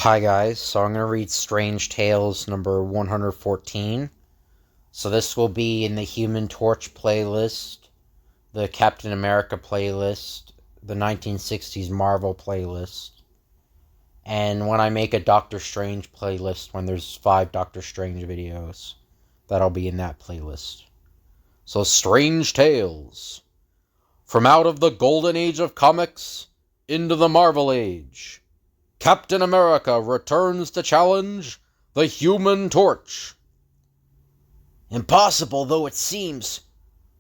Hi guys, so I'm going to read Strange Tales number 114. So this will be in the Human Torch playlist, the Captain America playlist, the 1960s Marvel playlist, and when I make a Doctor Strange playlist, when there's 5 Doctor Strange videos, that'll be in that playlist. So Strange Tales. From out of the golden age of comics into the Marvel age, Captain America returns to challenge the Human Torch. Impossible though it seems,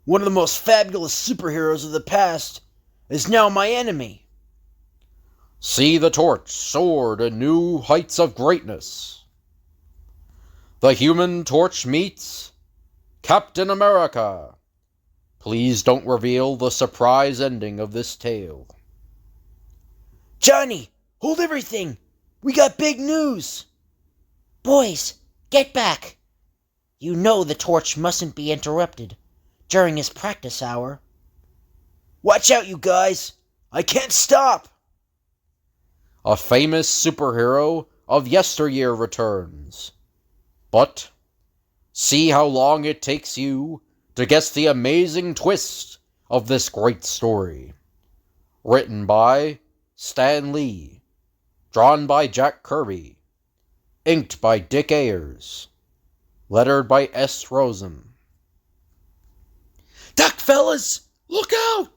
one of the most fabulous superheroes of the past is now my enemy. See the torch soar to new heights of greatness. The Human Torch meets Captain America. Please don't reveal the surprise ending of this tale. Johnny, hold everything! We got big news! Boys, get back! You know the torch mustn't be interrupted during his practice hour. Watch out, you guys! I can't stop! A famous superhero of yesteryear returns. But see how long it takes you to guess the amazing twist of this great story. Written by Stan Lee. Drawn by Jack Kirby. Inked by Dick Ayers. Lettered by S. Rosen. Duck, fellas! Look out!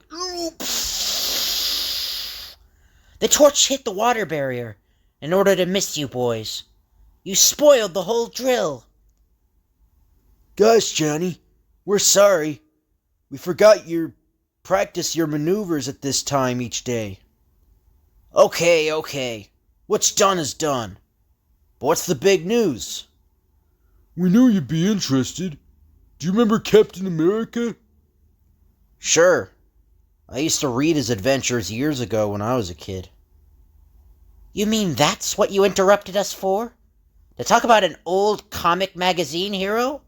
The torch hit the water barrier in order to miss you boys. You spoiled the whole drill. Gosh, Johnny, we're sorry. We forgot you practice your maneuvers at this time each day. Okay. What's done is done. But what's the big news? We knew you'd be interested. Do you remember Captain America? Sure. I used to read his adventures years ago when I was a kid. You mean that's what you interrupted us for? To talk about an old comic magazine hero?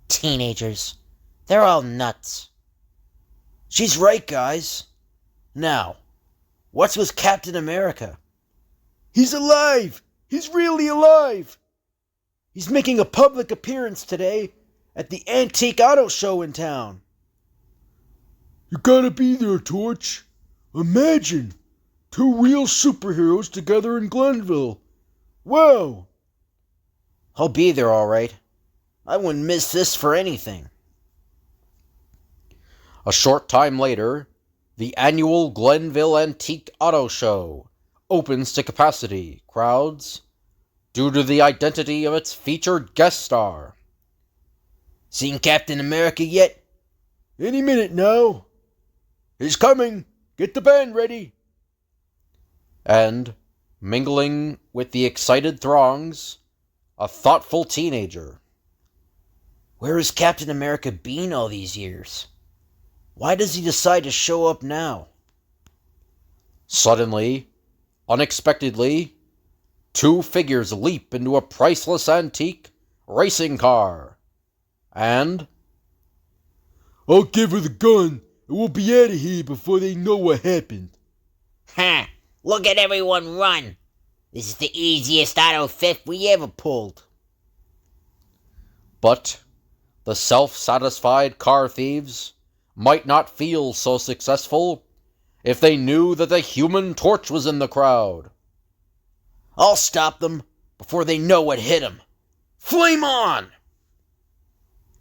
Teenagers. They're all nuts. She's right, guys. Now, what's with Captain America? He's alive! He's really alive! He's making a public appearance today at the Antique Auto Show in town. You gotta be there, Torch. Imagine! 2 real superheroes together in Glenville. Wow! I'll be there, all right. I wouldn't miss this for anything. A short time later, the annual Glenville Antique Auto Show opens to capacity crowds due to the identity of its featured guest star. Seen Captain America yet? Any minute now. He's coming. Get the band ready. And, mingling with the excited throngs, a thoughtful teenager. Where has Captain America been all these years? Why does he decide to show up now? Suddenly, unexpectedly, 2 figures leap into a priceless antique racing car. And I'll give her the gun, and we'll be out of here before they know what happened. Ha! Look at everyone run! This is the easiest auto theft we ever pulled. But the self-satisfied car thieves might not feel so successful if they knew that the Human Torch was in the crowd. I'll stop them before they know what hit them. Flame on!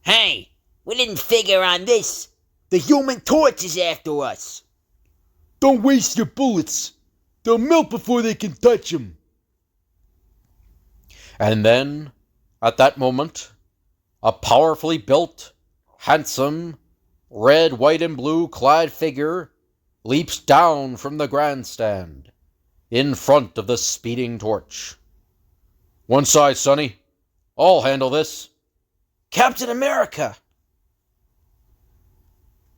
Hey, we didn't figure on this. The Human Torch is after us. Don't waste your bullets. They'll melt before they can touch them. And then, at that moment, a powerfully built, handsome, red, white, and blue clad figure leaps down from the grandstand in front of the speeding torch. One side, Sonny. I'll handle this. Captain America!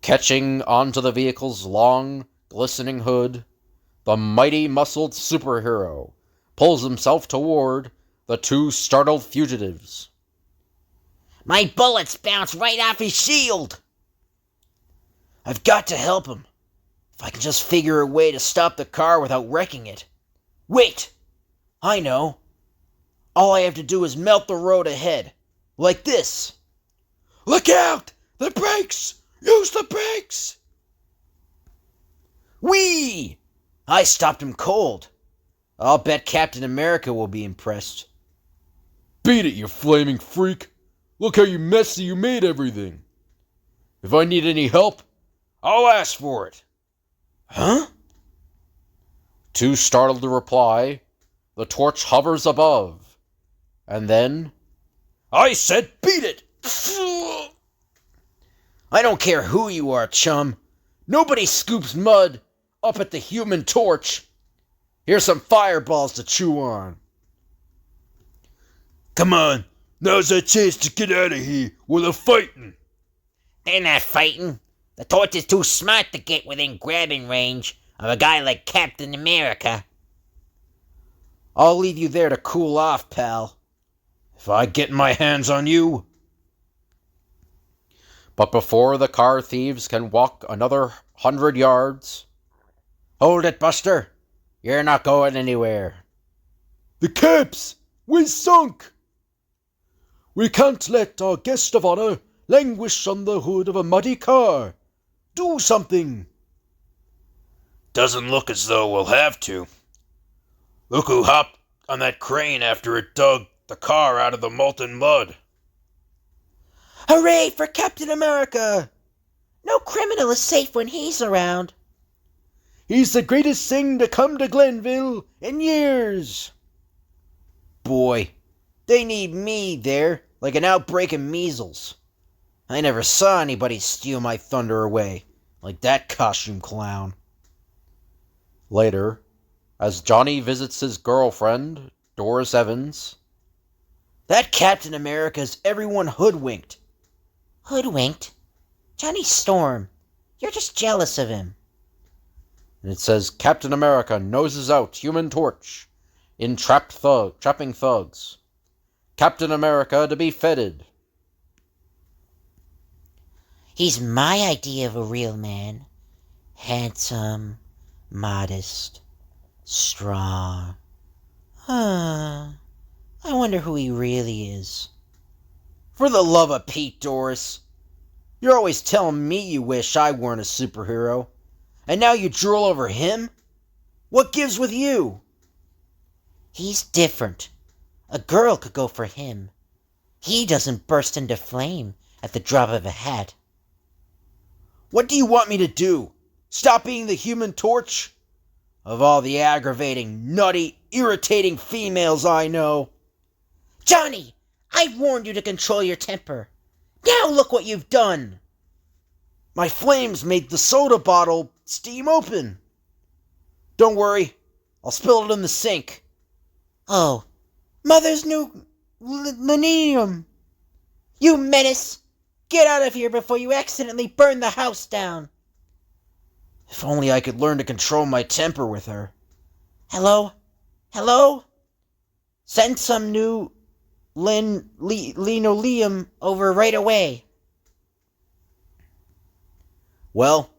Catching onto the vehicle's long, glistening hood, the mighty muscled superhero pulls himself toward the 2 startled fugitives. My bullets bounced right off his shield. I've got to help him. If I can just figure a way to stop the car without wrecking it. Wait! I know. All I have to do is melt the road ahead. Like this. Look out! The brakes! Use the brakes! Whee! I stopped him cold. I'll bet Captain America will be impressed. Beat it, you flaming freak! Look how messy you made everything! If I need any help, I'll ask for it. Huh? Too startled to reply, the torch hovers above, and then... I said beat it! I don't care who you are, chum. Nobody scoops mud up at the Human Torch. Here's some fireballs to chew on. Come on, now's our chance to get out of here while they're fighting. They're not fighting. The torch is too smart to get within grabbing range of a guy like Captain America. I'll leave you there to cool off, pal. If I get my hands on you... But before the car thieves can walk another 100 yards... Hold it, Buster. You're not going anywhere. The caps! We sunk! We can't let our guest of honor languish on the hood of a muddy car. Do something. Doesn't look as though we'll have to. Look who hopped on that crane after it dug the car out of the molten mud. Hooray for Captain America! No criminal is safe when he's around. He's the greatest thing to come to Glenville in years. Boy, they need me there like an outbreak of measles. I never saw anybody steal my thunder away like that costume clown. Later, as Johnny visits his girlfriend, Doris Evans... That Captain America's everyone hoodwinked. Hoodwinked? Johnny Storm, you're just jealous of him. And it says, Captain America noses out Human Torch in trapping thugs. Captain America to be feted. He's my idea of a real man. Handsome, modest, strong. I wonder who he really is. For the love of Pete, Doris. You're always telling me you wish I weren't a superhero. And now you drool over him? What gives with you? He's different. A girl could go for him. He doesn't burst into flame at the drop of a hat. What do you want me to do? Stop being the Human Torch? Of all the aggravating, nutty, irritating females I know. Johnny, I've warned you to control your temper. Now look what you've done. My flames made the soda bottle steam open. Don't worry, I'll spill it in the sink. Oh, Mother's new linoleum. You menace! Get out of here before you accidentally burn the house down. If only I could learn to control my temper with her. Hello? Hello? Send some new linoleum over right away. Well,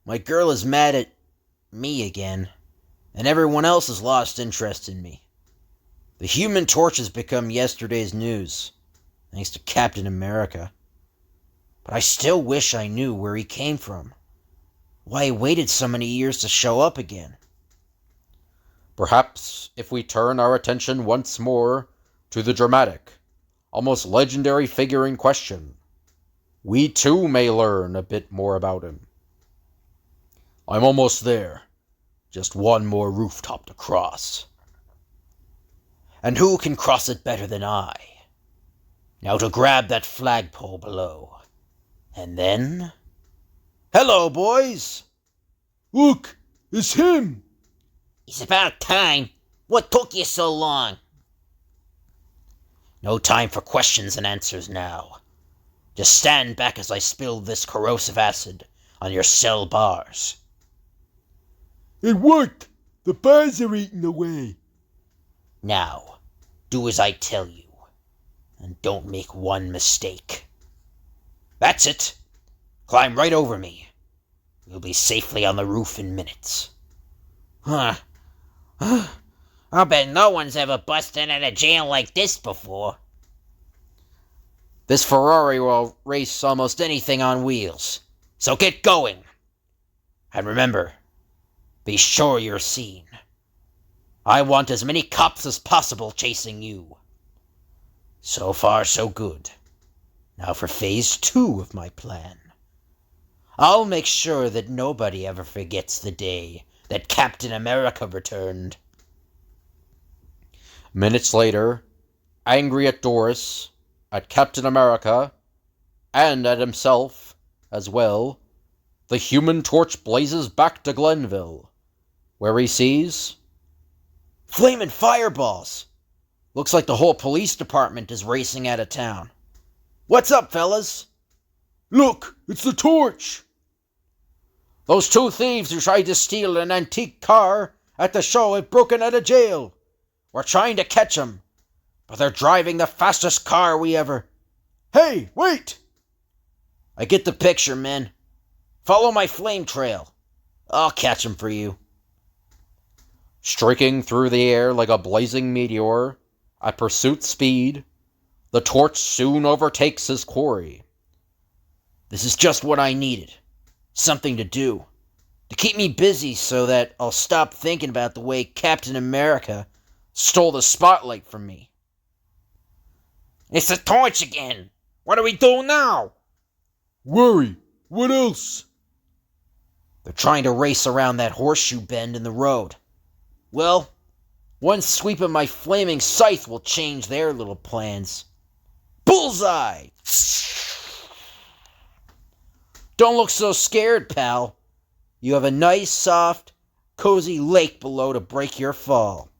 my girl is mad at me again, and everyone else has lost interest in me. The Human Torch has become yesterday's news, thanks to Captain America. But I still wish I knew where he came from. Why he waited so many years to show up again. Perhaps if we turn our attention once more to the dramatic, almost legendary figure in question, we too may learn a bit more about him. I'm almost there. Just one more rooftop to cross. And who can cross it better than I? Now to grab that flagpole below. And then... Hello, boys! Look, it's him! It's about time. What took you so long? No time for questions and answers now. Just stand back as I spill this corrosive acid on your cell bars. It worked! The bars are eating away. Now, do as I tell you, and don't make one mistake. That's it! Climb right over me. We'll be safely on the roof in minutes. I bet no one's ever busted out of jail like this before. This Ferrari will race almost anything on wheels. So get going. And remember, be sure you're seen. I want as many cops as possible chasing you. So far, so good. Now for phase 2 of my plan. I'll make sure that nobody ever forgets the day that Captain America returned. Minutes later, angry at Doris, at Captain America, and at himself as well, the Human Torch blazes back to Glenville, where he sees Flamin' fireballs! Looks like the whole police department is racing out of town. What's up, fellas? Look, it's the Torch! those 2 thieves who tried to steal an antique car at the show have broken out of jail. We're trying to catch them, but they're driving the fastest car we ever... Hey, wait! I get the picture, men. Follow my flame trail. I'll catch 'em for you. Streaking through the air like a blazing meteor, at pursuit speed, the Torch soon overtakes his quarry. This is just what I needed. Something to do. To keep me busy so that I'll stop thinking about the way Captain America stole the spotlight from me. It's the Torch again. What do we do now? Worry, what else? They're trying to race around that horseshoe bend in the road. Well, one sweep of my flaming scythe will change their little plans. Bullseye! Don't look so scared, pal. You have a nice, soft, cozy lake below to break your fall.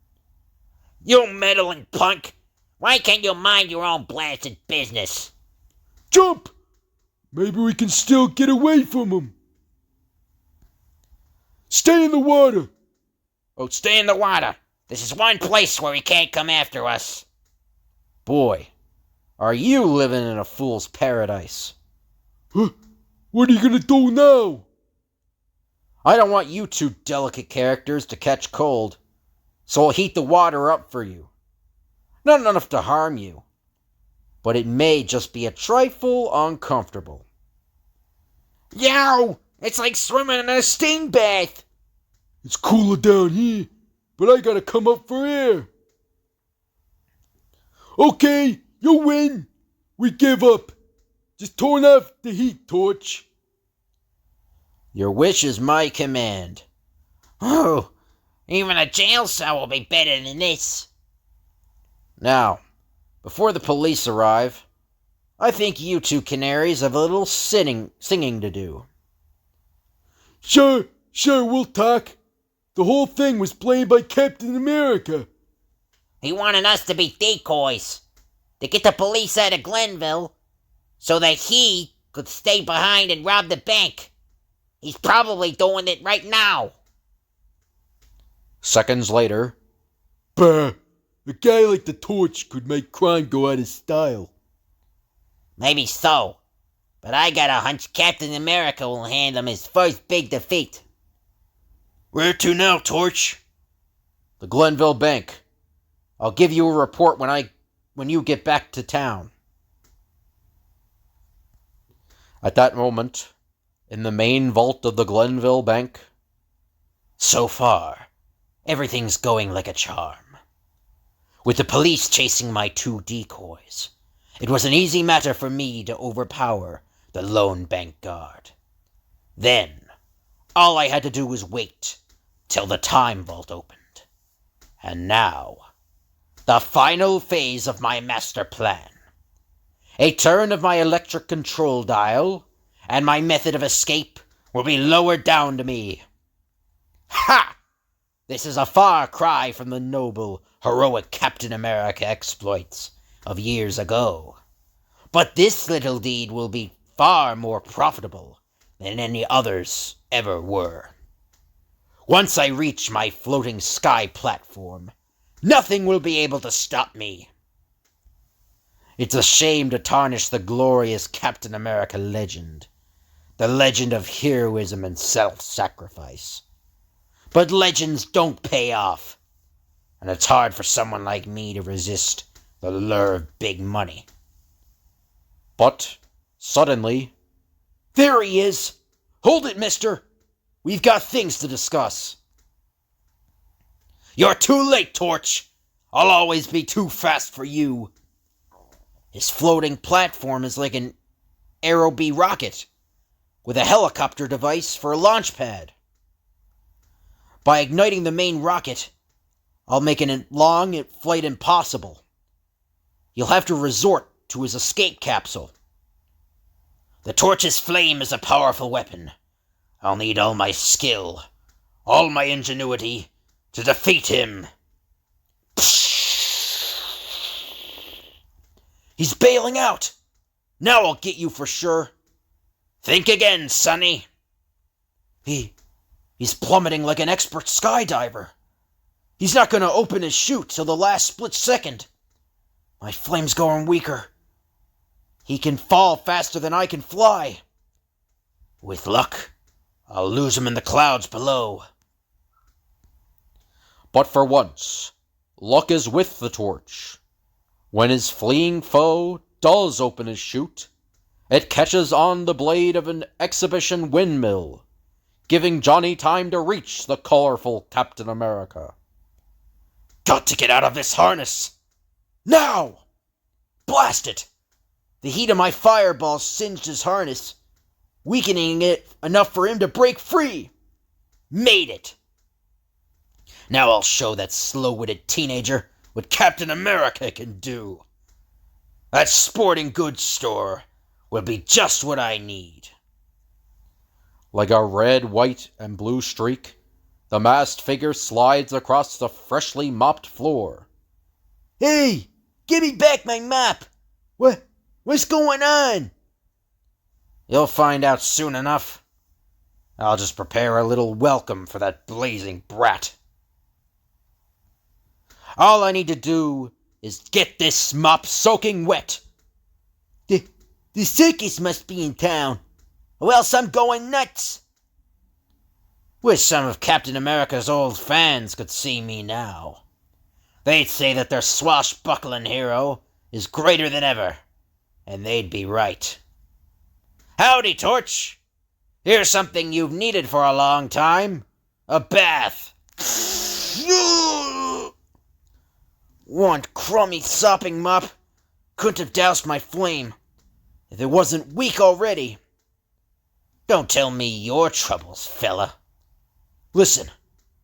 You meddling punk! Why can't you mind your own blasted business? Jump! Maybe we can still get away from them. Stay in the water. Oh, stay in the water. This is one place where he can't come after us. Boy, are you living in a fool's paradise. Huh? What are you gonna do now? I don't want you 2 delicate characters to catch cold, so I'll heat the water up for you. Not enough to harm you, but it may just be a trifle uncomfortable. Yow! It's like swimming in a steam bath. It's cooler down here, but I gotta come up for air. Okay, you win. We give up. Just turn off the heat, Torch. Your wish is my command. Oh, even a jail cell will be better than this. Now, before the police arrive, I think you 2 canaries have a little singing to do. Sure, we'll talk. The whole thing was played by Captain America. He wanted us to be decoys, to get the police out of Glenville, so that he could stay behind and rob the bank. He's probably doing it right now. Seconds later, Bah, a guy like the Torch could make crime go out of style. Maybe so, but I got a hunch Captain America will hand him his first big defeat. Where to now, Torch? the Glenville Bank. I'll give you a report when you get back to town. At that moment, in the main vault of the Glenville Bank, So far, everything's going like a charm. With the police chasing my 2 decoys, it was an easy matter for me to overpower the lone bank guard. Then, all I had to do was wait till the time vault opened. And now, the final phase of my master plan. A turn of my electric control dial, and my method of escape will be lowered down to me. Ha! This is a far cry from the noble, heroic Captain America exploits of years ago. But this little deed will be far more profitable than any others ever were. Once I reach my floating sky platform, nothing will be able to stop me. It's a shame to tarnish the glorious Captain America legend, the legend of heroism and self-sacrifice. But legends don't pay off. and it's hard for someone like me to resist the lure of big money. But, suddenly, There he is! Hold it, mister! We've got things to discuss. You're too late, Torch! I'll always be too fast for you. His floating platform is like an Aerobee rocket, with a helicopter device for a launch pad. By igniting the main rocket, I'll make a long flight impossible. You'll have to resort to his escape capsule. The Torch's flame is a powerful weapon. I'll need all my skill, all my ingenuity, to defeat him. He's bailing out! Now I'll get you for sure. Think again, Sonny. He's plummeting like an expert skydiver. He's not going to open his chute till the last split second. My flame's going weaker. He can fall faster than I can fly. With luck, I'll lose him in the clouds below. but for once, luck is with the Torch. When his fleeing foe does open his chute, it catches on the blade of an exhibition windmill, giving Johnny time to reach the colorful Captain America. Got to get out of this harness! Now! Blast it! The heat of my fireball singed his harness, weakening it enough for him to break free. Made it! Now I'll show that slow-witted teenager what Captain America can do. That sporting goods store will be just what I need. Like a red, white, and blue streak, the masked figure slides across the freshly mopped floor. Hey! Give me back my mop! What's going on? You'll find out soon enough. I'll just prepare a little welcome for that blazing brat. All I need to do is get this mop soaking wet. The circus must be in town, or else I'm going nuts. Wish some of Captain America's old fans could see me now. They'd say that their swashbuckling hero is greater than ever, and they'd be right. Howdy, Torch. Here's something you've needed for a long time. A bath. One crummy sopping mop couldn't have doused my flame if it wasn't weak already. Don't tell me your troubles, fella. Listen,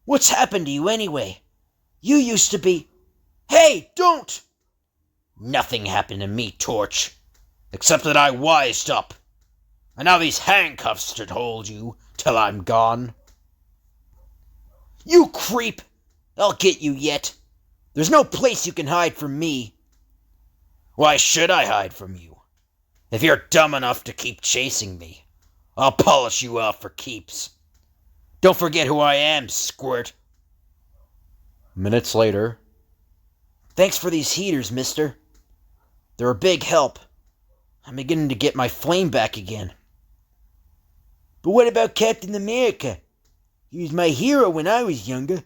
what's happened to you anyway? You used to be... Hey, don't! Nothing happened to me, Torch, except that I wised up. And now these handcuffs should hold you till I'm gone. You creep! I'll get you yet. There's no place you can hide from me. Why should I hide from you? If you're dumb enough to keep chasing me, I'll polish you off for keeps. Don't forget who I am, squirt. Minutes later, Thanks for these heaters, mister. They're a big help. I'm beginning to get my flame back again. But what about Captain America? He was my hero when I was younger.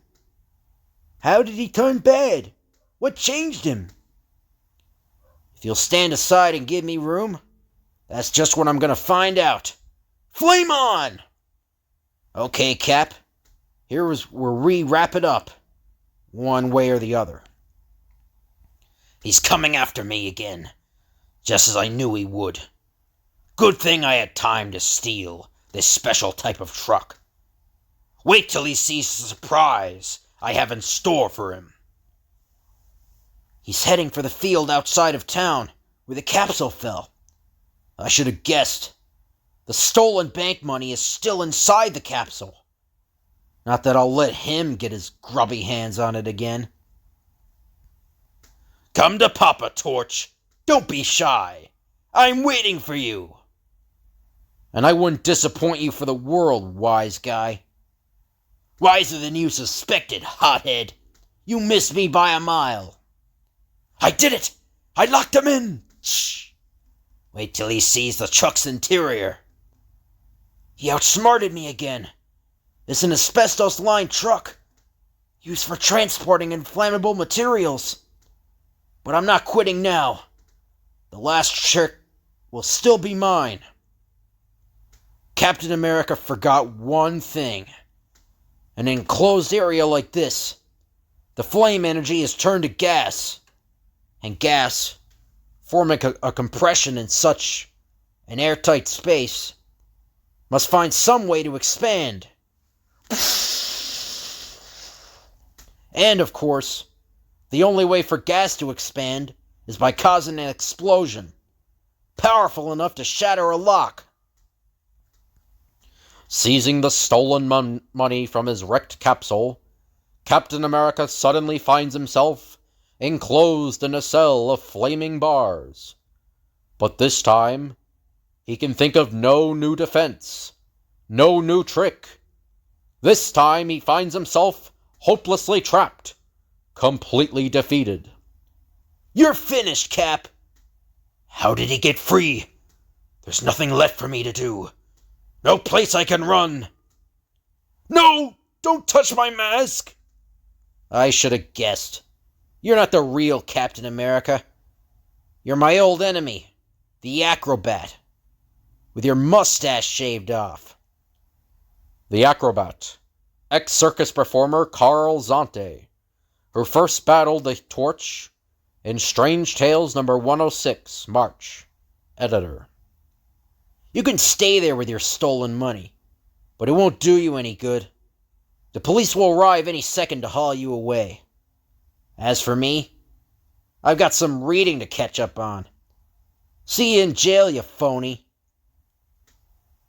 How did he turn bad? What changed him? If you'll stand aside and give me room, that's just what I'm going to find out. Flame on! Okay, Cap. Here's where we wrap it up. One way or the other. He's coming after me again, just as I knew he would. Good thing I had time to steal this special type of truck. Wait till he sees the surprise I have in store for him. He's heading for the field outside of town where the capsule fell. I should have guessed. The stolen bank money is still inside the capsule. Not that I'll let him get his grubby hands on it again. Come to Papa, Torch. Don't be shy. I'm waiting for you. And I wouldn't disappoint you for the world, wise guy. Wiser than you suspected, hothead. You missed me by a mile. I did it! I locked him in! Shh! Wait till he sees the truck's interior. He outsmarted me again. It's an asbestos-lined truck. used for transporting inflammable materials. But I'm not quitting now. The last trick will still be mine. Captain America forgot one thing. An enclosed area like this, the flame energy is turned to gas. And gas, forming a compression in such an airtight space, must find some way to expand. And, of course, the only way for gas to expand is by causing an explosion, powerful enough to shatter a lock. Seizing the stolen money from his wrecked capsule, Captain America suddenly finds himself enclosed in a cell of flaming bars. But this time, he can think of no new defense, no new trick. This time he finds himself hopelessly trapped, completely defeated. You're finished, Cap! How did he get free? There's nothing left for me to do. No place I can run. No! Don't touch my mask! I should have guessed. You're not the real Captain America. You're my old enemy, the Acrobat, with your mustache shaved off. The Acrobat, ex-circus performer Carl Zante, who first battled the Torch in Strange Tales number 106, March. Editor. You can stay there with your stolen money, but it won't do you any good. The police will arrive any second to haul you away. As for me, I've got some reading to catch up on. See you in jail, you phony.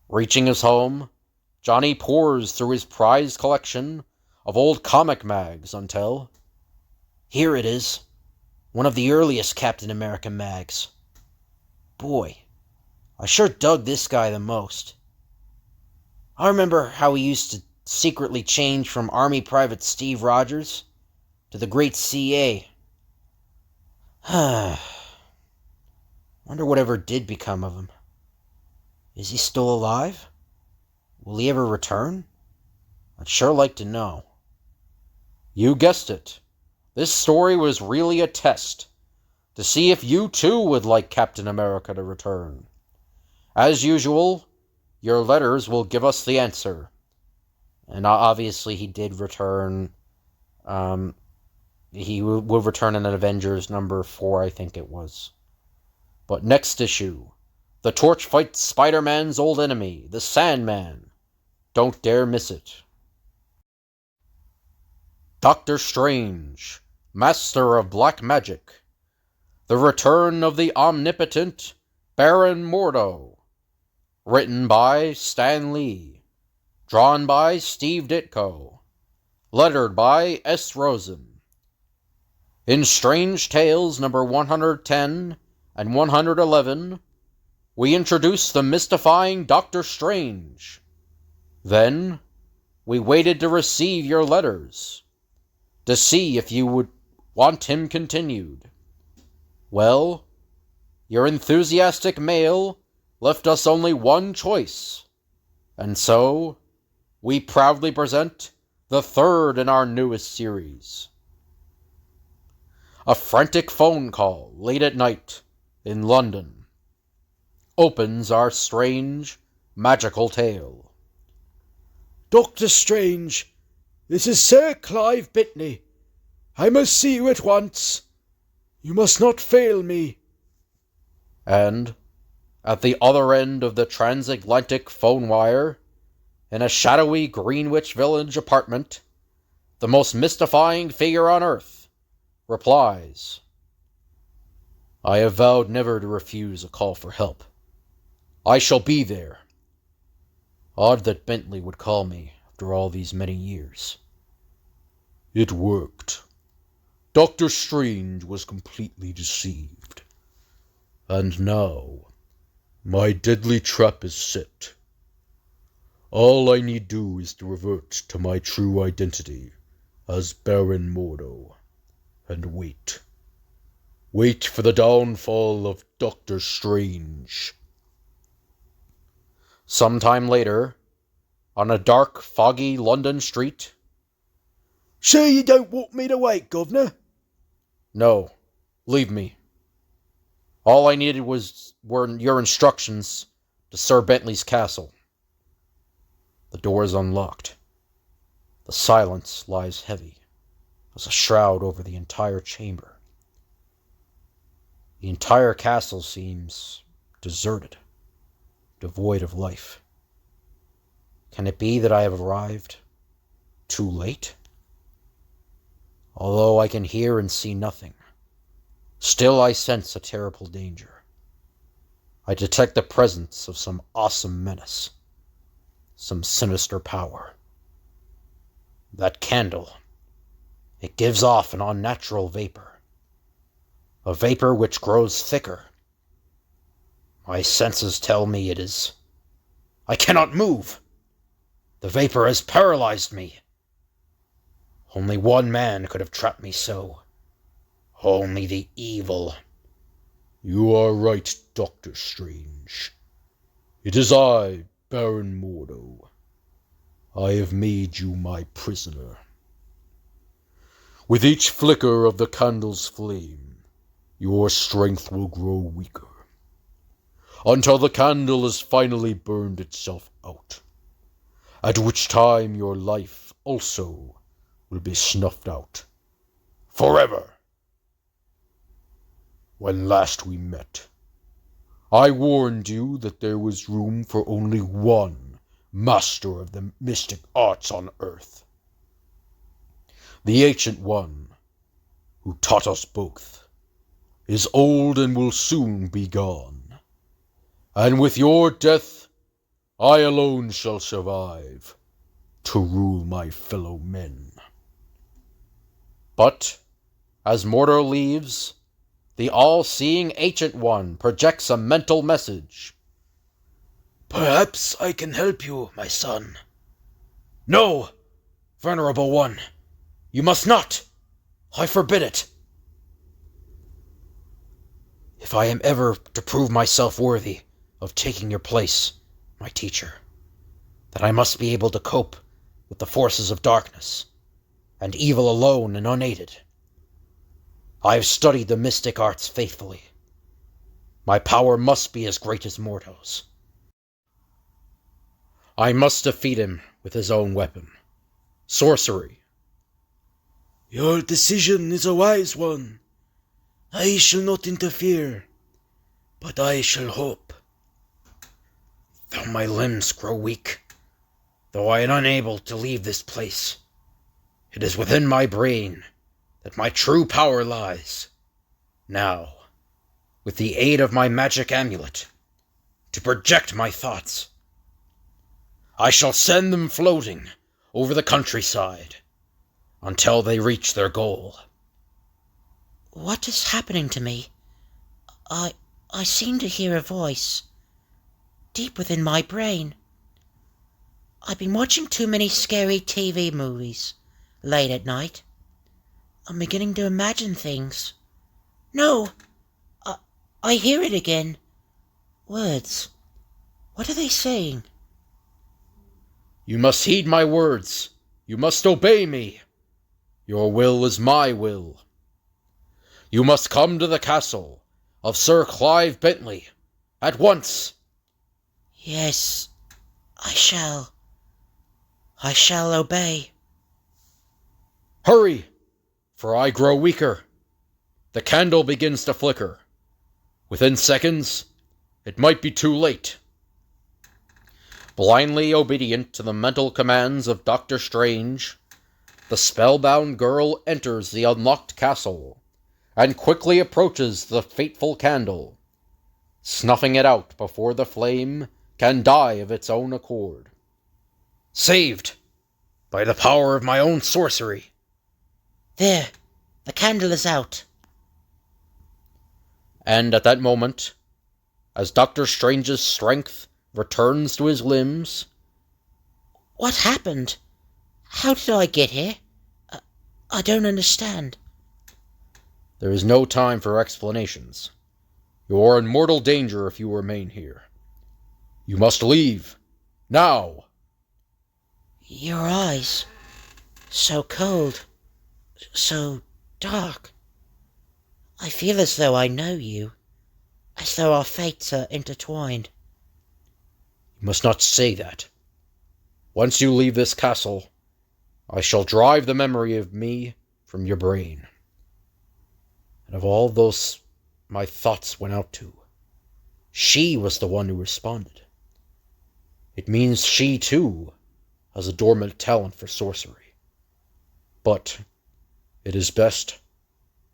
Reaching his home, Johnny pores through his prized collection of old comic mags until... Here it is. One of the earliest Captain America mags. Boy, I sure dug this guy the most. I remember how he used to secretly change from Army Private Steve Rogers to the great CA. Wonder whatever did become of him. Is he still alive? Will he ever return? I'd sure like to know. You guessed it. This story was really a test to see if you too would like Captain America to return. As usual, your letters will give us the answer. And obviously he did return. He will return in Avengers number 4, I think it was. But next issue, the Torch fights Spider-Man's old enemy, the Sandman. Don't dare miss it. Doctor Strange, Master of Black Magic. The Return of the Omnipotent Baron Mordo. Written by Stan Lee. Drawn by Steve Ditko. Lettered by S. Rosen. In Strange Tales number 110 and 111, we introduced the mystifying Doctor Strange. Then, we waited to receive your letters, to see if you would want him continued. Well, your enthusiastic mail left us only one choice, and so we proudly present the third in our newest series. A frantic phone call late at night in London opens our strange, magical tale. Doctor Strange, this is Sir Clive Bitney. I must see you at once. You must not fail me. And, at the other end of the transatlantic phone wire, in a shadowy Greenwich Village apartment, the most mystifying figure on earth replies, I have vowed never to refuse a call for help. I shall be there. Odd that Bentley would call me after all these many years. It worked. Doctor Strange was completely deceived. And now, my deadly trap is set. All I need do is to revert to my true identity as Baron Mordo. And wait. Wait for the downfall of Doctor Strange. Sometime later, on a dark, foggy London street, Sure you don't want me to wait, governor? No, leave me. All I needed were your instructions to Sir Bentley's castle. The door is unlocked. The silence lies heavy as a shroud over the entire chamber. The entire castle seems deserted, devoid of life. Can it be that I have arrived too late? Although I can hear and see nothing, still I sense a terrible danger. I detect the presence of some awesome menace, some sinister power. That candle, it gives off an unnatural vapor, a vapor which grows thicker. My senses tell me it is. I cannot move. The vapor has paralyzed me. Only one man could have trapped me so. Only the evil. You are right, Dr. Strange. It is I, Baron Mordo. I have made you my prisoner. With each flicker of the candle's flame, your strength will grow weaker, until the candle has finally burned itself out, at which time your life also will be snuffed out, forever. When last we met, I warned you that there was room for only one master of the mystic arts on earth. The Ancient One, who taught us both, is old and will soon be gone. And with your death, I alone shall survive to rule my fellow men. But, as Mordo leaves, the all-seeing Ancient One projects a mental message. Perhaps I can help you, my son. No, Venerable One, you must not. I forbid it. If I am ever to prove myself worthy of taking your place, my teacher, then I must be able to cope with the forces of darkness, and evil alone and unaided. I have studied the mystic arts faithfully. My power must be as great as Mordo's. I must defeat him with his own weapon, sorcery. Your decision is a wise one. I shall not interfere, but I shall hope. Though my limbs grow weak, though I am unable to leave this place, it is within my brain that my true power lies. Now, with the aid of my magic amulet, to project my thoughts, I shall send them floating over the countryside until they reach their goal. What is happening to me? I seem to hear a voice deep within my brain. I've been watching too many scary TV movies late at night. I'm beginning to imagine things. No! I hear it again. Words. What are they saying? You must heed my words. You must obey me. Your will is my will. You must come to the castle of Sir Clive Bentley at once. Yes, I shall. I shall obey. Hurry, for I grow weaker. The candle begins to flicker. Within seconds, it might be too late. Blindly obedient to the mental commands of Dr. Strange, the spellbound girl enters the unlocked castle and quickly approaches the fateful candle, snuffing it out before the flame can die of its own accord. Saved by the power of my own sorcery. There, the candle is out. And at that moment, as Dr. Strange's strength returns to his limbs... What happened? How did I get here? I don't understand. There is no time for explanations. You are in mortal danger if you remain here. You must leave. Now! Your eyes. So cold. so dark. I feel as though I know you, as though our fates are intertwined. You must not say that. Once you leave this castle, I shall drive the memory of me from your brain. And of all those my thoughts went out to, she was the one who responded. It means she, too, has a dormant talent for sorcery. But it is best,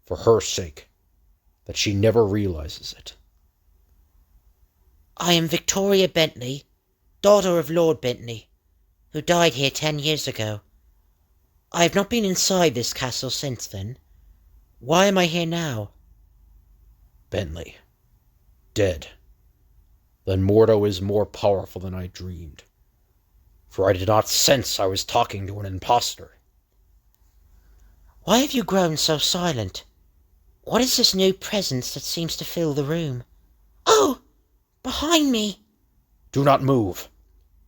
for her sake, that she never realizes it. I am Victoria Bentley, daughter of Lord Bentley, who died here 10 years ago. I have not been inside this castle since then. Why am I here now? Bentley. Dead. Then Mordo is more powerful than I dreamed. For I did not sense I was talking to an impostor. Why have you grown so silent? What is this new presence that seems to fill the room? Oh! Behind me! Do not move.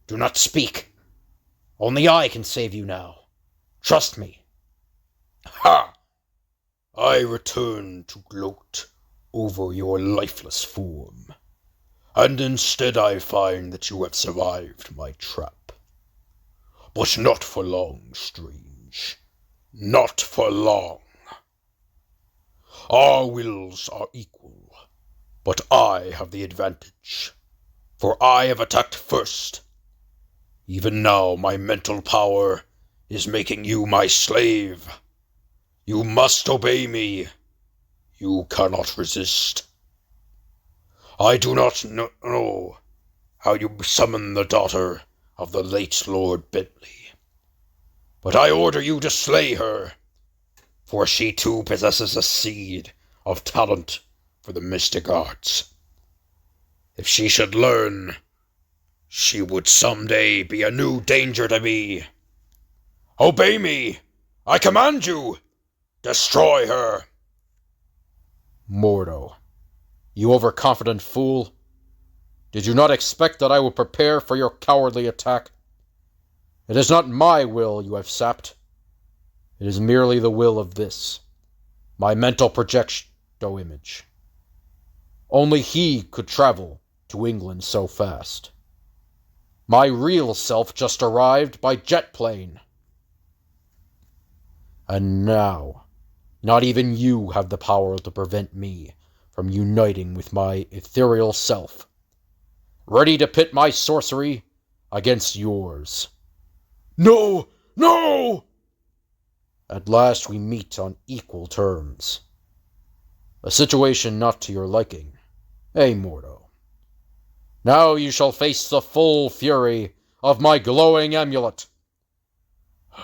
Do not speak. Only I can save you now. Trust me. Ha! I return to gloat over your lifeless form. And instead I find that you have survived my trap. But not for long, Strange. Not for long. Our wills are equal, but I have the advantage, for I have attacked first. Even now my mental power is making you my slave. You must obey me. You cannot resist. I do not know how you summon the daughter of the late Lord Bentley, but I order you to slay her, for she too possesses a seed of talent for the mystic arts. If she should learn, she would someday be a new danger to me. Obey me! I command you! Destroy her! Mordo, you overconfident fool! Did you not expect that I would prepare for your cowardly attack? It is not my will you have sapped. It is merely the will of this, my mental projecto image. Only he could travel to England so fast. My real self just arrived by jet plane. And now, not even you have the power to prevent me from uniting with my ethereal self, ready to pit my sorcery against yours. No! No! At last we meet on equal terms. A situation not to your liking, eh, Mordo? Now you shall face the full fury of my glowing amulet.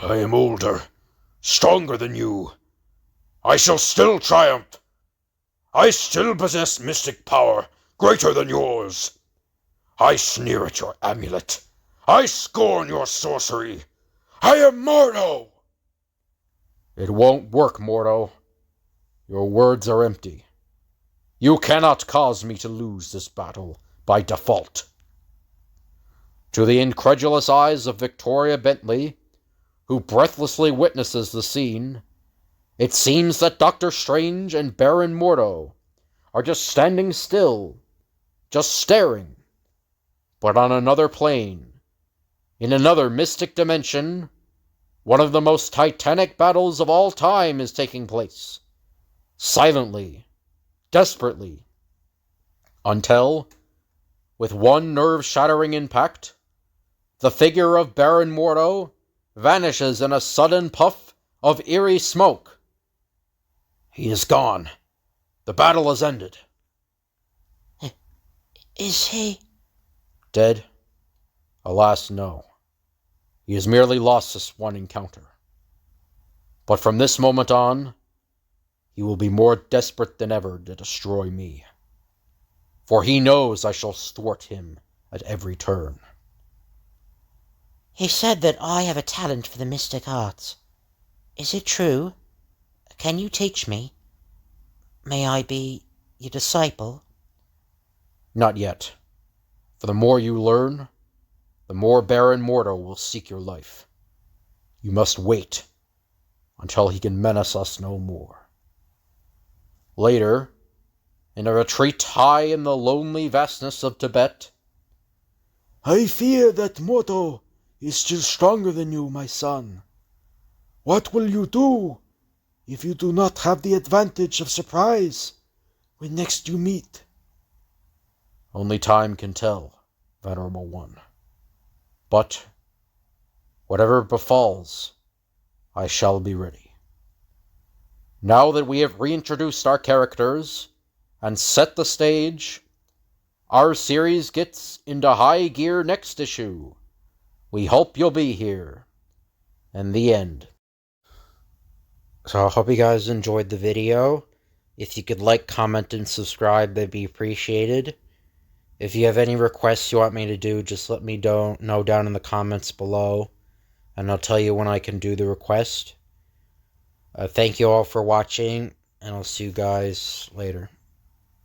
I am older, stronger than you. I shall still triumph. I still possess mystic power greater than yours. I sneer at your amulet. I scorn your sorcery. I am Mordo. It won't work, Mordo. Your words are empty. You cannot cause me to lose this battle by default. To the incredulous eyes of Victoria Bentley, who breathlessly witnesses the scene, it seems that Dr. Strange and Baron Mordo are just standing still, just staring. But on another plane, in another mystic dimension, one of the most titanic battles of all time is taking place. Silently, desperately, until, with one nerve-shattering impact, the figure of Baron Mordo vanishes in a sudden puff of eerie smoke. He is gone. The battle has ended. Is he? Dead? Alas, no. He has merely lost this one encounter. But from this moment on, he will be more desperate than ever to destroy me. For he knows I shall thwart him at every turn. He said that I have a talent for the mystic arts. Is it true? Can you teach me? May I be your disciple? Not yet. For the more you learn, the more Baron Mordo will seek your life. You must wait. until he can menace us no more. Later, in a retreat high in the lonely vastness of Tibet, I fear that Mordo is still stronger than you, my son. What will you do if you do not have the advantage of surprise when next you meet? only time can tell, Venerable One. But, whatever befalls, I shall be ready. Now that we have reintroduced our characters and set the stage, our series gets into high gear next issue. We hope you'll be here. And the end. So I hope you guys enjoyed the video. If you could like, comment, and subscribe, that'd be appreciated. If you have any requests you want me to do, just let me know down in the comments below, and I'll tell you when I can do the request. Thank you all for watching, and I'll see you guys later.